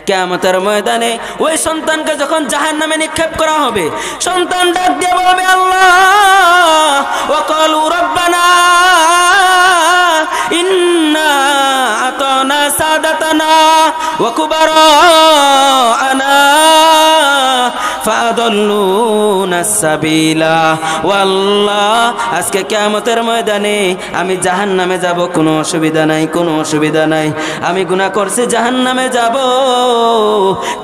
কিয়ামতের ময়দানে ওই সন্তানকে যখন জাহান্নামে নিক্ষেপ করা হবে, সন্তান ডাক দিয়ে বলবে আল্লাহ, ওয়া ক্বালু রাব্বানা ইন্না আতানা সাদাতানা ওয়া কুবারানা ফাদাল্লুনা সাবিলা। ওয়াল্লাহ, আজকে কিয়ামতের ময়দানে আমি জাহান্নামে যাব, কোনো অসুবিধা নাই, কোনো অসুবিধা নাই। আমি গুনাহ করছি, জাহান্নামে যাব,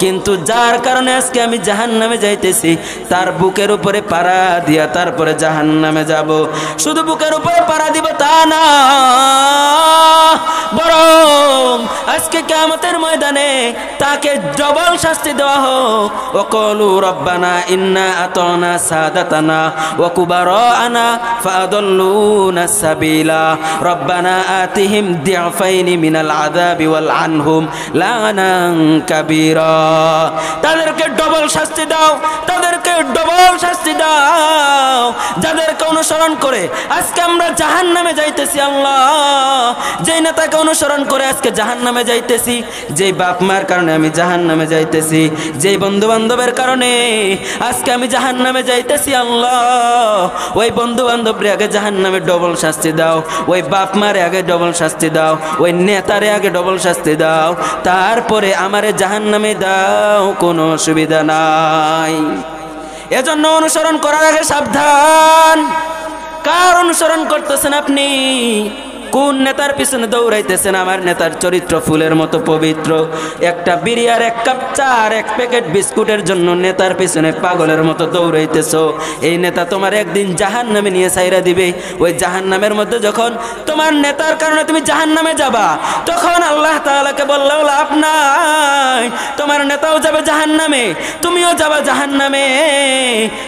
কিন্তু যার কারণে আজকে আমি জাহান্নামে যাইতেছি তার বুকের উপরে পাড়া দিয়া তারপরে জাহান্নামে যাব। শুধু বুকের উপরে পাড়া দিব তা না, বরং আজকে কিয়ামতের ময়দানে তাকে ডবল শাস্তি দেওয়া হোক। ওয়া ক্বালু রাব্বানা ইন্না আতানা সাদাতানা ওয়া কুবারানা ফাদাল্লুনা সাবিলা রাব্বানা আতিহিম দি'ফাইনি মিনাল আযাবি ওয়াল আনহুম লানান কাবীরা। তাদেরকে ডবল শাস্তি দাও, তাদেরকে ডবল শাস্তি দাও, যাদেরকে অনুসরণ করে আজকে আমরা জাহান্নামে যাইতেছি। আল্লাহ, যেই নেতাকে অনুসরণ করে আজকে জাহান্নামে যাইতেছি, যেই বাপ মার কারণে আমি জাহান্নামে যাইতেছি, যেই বন্ধু বান্ধবের কারণে আজকে আমি জাহান্নামে যাইতেছি, আল্লাহ ওই বন্ধু বান্ধবরে আগে জাহান্নামে ডবল শাস্তি দাও, ওই বাপ মারে আগে ডবল শাস্তি দাও, ওই নেতারে আগে ডবল শাস্তি দাও, তারপরে আমারে জাহান্নামে দাও, কোনো অসুবিধা নাই। এজন্য অনুসরণ করার আগে সাবধান। কার অনুসরণ করতেছেন আপনি? কোন নেতার পিছনে দৌড়াইতেছেন? আমার নেতার চরিত্র ফুলের মতো পবিত্র, একটা বিড়ি আর এক কাপ চা আর এক প্যাকেট বিস্কুটের জন্য নেতার পিছনে পাগলের মতো দৌড়াইতেছো। এই নেতা তোমার একদিন জাহান্নামে নিয়ে ছাইরা দিবে। ওই জাহান্নামের মধ্যে যখন তোমার নেতার কারণে তুমি জাহান্নামে যাবা, তখন আল্লাহ তাআলাকে বললেও লাভ নাই, তোমার নেতাও যাবে জাহান্নামে, তুমিও যাবা জাহান্নামে।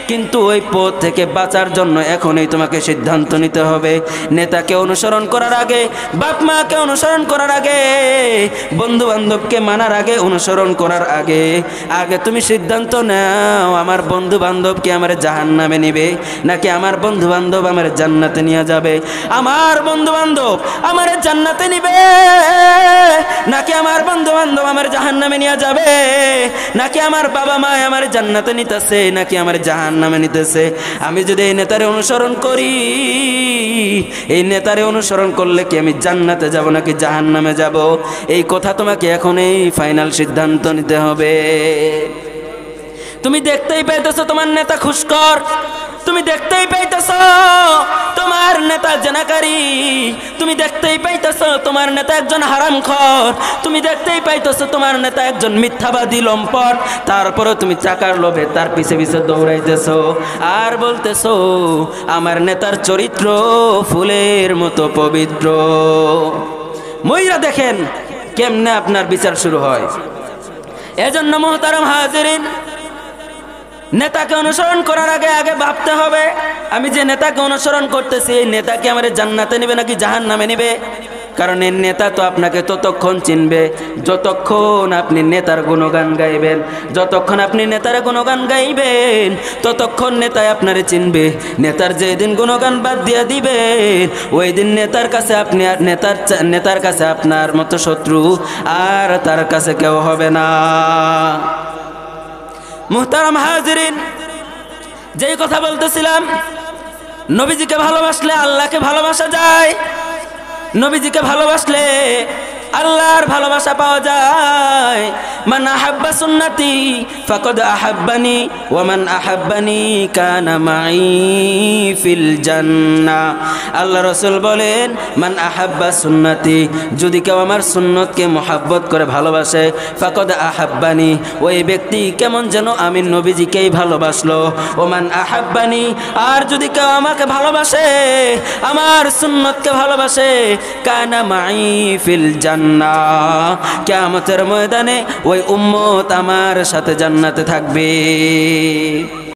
কিন্তু ওই পথ থেকে বাঁচার জন্য এখনই তোমাকে সিদ্ধান্ত নিতে হবে। নেতাকে অনুসরণ করার আগে, বাপ মাকে অনুসরণ করার আগে, বন্ধু বান্ধবকে মানার আগে, অনুসরণ করার আগে আগে তুমি সিদ্ধান্ত নাও, আমার বন্ধু বান্ধব কি আমার জাহান্নামে নিবে নাকি আমার বন্ধু বান্ধব আমার জান্নাতে নিয়ে যাবে? আমার বন্ধু বান্ধব আমার জান্নাতে নিবে নাকি আমার বন্ধু বান্ধব আমার জাহান্নামে নিয়ে যাবে? নাকি আমার বাবা মা আমার জান্নাতে নিতেছে নাকি আমার জাহান্নামে নিতেছে? আমি যদি এই নেতারে অনুসরণ করি, এই নেতারে অনুসরণ করলে কি আমি জান্নাতে যাব নাকি জাহান্নামে যাব? এই কথা তোমাকে এখন এই ফাইনাল সিদ্ধান্ত নিতে হবে। তুমি দেখতেই পাইতেছো তোমার নেতা খুশখোর, তুমি দেখতেই পাইতেছো তোমার নেতা জেনাকারী, তুমি দেখতেই পাইতেছো তোমার নেতা একজন হারামখোর, তুমি দেখতেই পাইতেছো তোমার নেতা একজন মিথ্যাবাদী লম্পট, তারপরে তুমি টাকার লোভে তার পিছে পিছে দৌড়াইতেছো আর বলতেছো আমার নেতার চরিত্র ফুলের মতো পবিত্র। মইরা দেখেন কেমনে আপনার বিচার শুরু হয়। এজন্য মুহতারাম হাজিরিন, নেতাকে অনুসরণ করার আগে আগে ভাবতে হবে আমি যে নেতাকে অনুসরণ করতেছি এই নেতাকে আমার জান্নাতে নেবে নাকি জাহান্নামে নেবে। কারণ এই নেতা তো আপনাকে ততক্ষণ চিনবে যতক্ষণ আপনি নেতার গুণগান গাইবেন, যতক্ষণ আপনি নেতার গুণগান গাইবেন ততক্ষণ নেতাই আপনারে চিনবে। নেতার যেদিন গুণগান বাদ দিয়ে দিবেন ওই দিন নেতার কাছে আপনি আর নেতার কাছে আপনার মতো শত্রু আর তার কাছে কেউ হবে না। মুহতারাম হাজিরিন, যেই কথা বলতেছিলাম, নবীজিকে ভালোবাসলে আল্লাহকে ভালোবাসা যায়, নবীজিকে ভালোবাসলে আল্লাহর ভালোবাসা পাওয়া যায়। মান আহাব্বা সুন্নতি ফাকাদ আহাব্বানি ওয়া মান আহাব্বানি কানা মাই ফিল জান্নাহ। আল্লাহ রাসূল বলেন মান আহাব্বা সুন্নতি, যদি কেউ আমার সুন্নতকে মহব্বত করে ভালোবাসে, ফাকাদ আহাব্বানি, ওই ব্যক্তি কেমন যেন আমি নবীজিকেই ভালোবাসলো। ও মান আহাব্বানি, আর যদি কেউ আমাকে ভালোবাসে, আমার সুন্নতকে ভালোবাসে, কানা মাই ফিল জান্নাহ, কিয়ামতের ময়দানে ওই উম্মত আমার সাথে জান্নাতে থাকবে।